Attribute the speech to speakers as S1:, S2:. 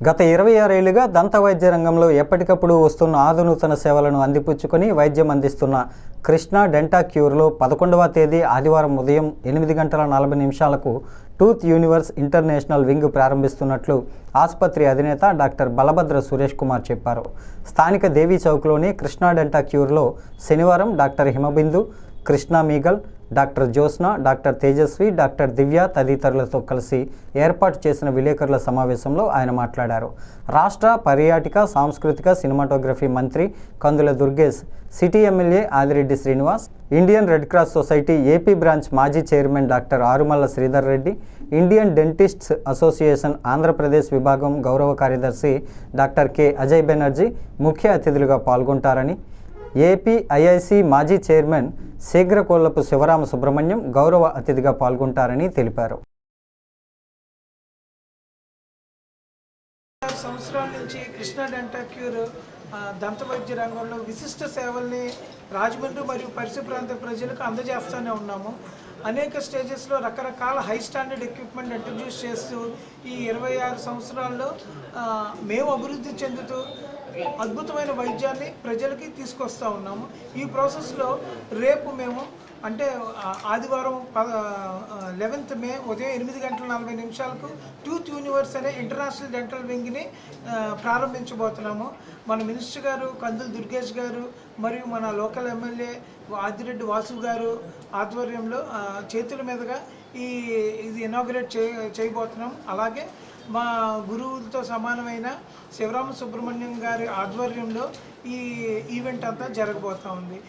S1: గత 26 ఏళ్లుగా దంత వైద్య రంగంలో ఎప్పటికప్పుడు వస్తున్న ఆధునూతన సేవలను అందిపుచ్చుకొని వైద్యం అందిస్తున్న కృష్ణ డెంటా క్యూర్లో 11వ తేదీ ఆదివారం ఉదయం 8:40 టూత్ యూనివర్స్ ఇంటర్నేషనల్ వింగ్ ప్రారంభిస్తున్నట్లు ఆసుపత్రి అధినేత డాక్టర్ బలభద్ర సురేష్ కుమార్ చెప్పారు. స్థానిక దేవీ చౌక్లోని కృష్ణ డెంటా క్యూర్లో శనివారం డాక్టర్ హిమబిందు, కృష్ణ మీగల్, doctor Jyotsna, doctor Tejaswi, doctor Divya తదితరులతో కలిసి ఏర్పాటు చేసిన విలేకరుల సమావేశంలో ఆయన మాట్లాడారు. రాష్ట్ర పర్యాటక, సాంస్కృతిక, సినిమాటోగ్రఫీ మంత్రి Kandula Durgesh, city MLA Adireddy Srinivas, Indian Red Cross Society AP branch మాజీ chairman doctor Arumalla Sridhar Reddy, Indian dentists association Andhra Pradesh విభాగం గౌరవ కార్యదర్శి డాక్టర్ కె అజయ్ బెనర్జీ ముఖ్య అతిథులుగా పాల్గొంటారని, ఏపీఐఐసి మాజీ చైర్మన్ శీఘ్రకొల్లపు శివరామ సుబ్రహ్మణ్యం గౌరవ అతిథిగా పాల్గొంటారని తెలిపారు.
S2: సంవత్సరాల నుంచి కృష్ణ డెంటల్ క్యూర్ దంత వైద్య రంగంలో విశిష్ట సేవల్ని రాజమండ్రి మరియు పరిసర ప్రాంత ప్రజలకు అందజేస్తూనే ఉన్నాము. అనేక స్టేజెస్లో రకరకాల హై స్టాండర్డ్ ఎక్విప్మెంట్ ఇంట్రడ్యూస్ చేస్తూ ఈ 26 సంవత్సరాల్లో మేము అభివృద్ధి చెందుతూ అద్భుతమైన వైద్యాన్ని ప్రజలకి తీసుకొస్తూ ఉన్నాము. ఈ ప్రాసెస్లో రేపు మేము అంటే ఆదివారం 11th మే ఉదయం 8:40 టూత్ యూనివర్స్ అనే ఇంటర్నేషనల్ డెంటల్ వింగ్ని ప్రారంభించబోతున్నాము. మన మినిస్టర్ గారు కందుల దుర్గేష్ గారు మరియు మన లోకల్ ఎమ్మెల్యే ఆదిరెడ్డి వాసు గారు ఆధ్వర్యంలో చేతుల మీదుగా ఇది ఇనాగ్రేట్ చేయబోతున్నాం. అలాగే మా గురువులతో సమానమైన శివరామ సుబ్రహ్మణ్యం గారి ఆధ్వర్యంలో ఈ ఈవెంట్ అంతా జరగబోతూ ఉంది.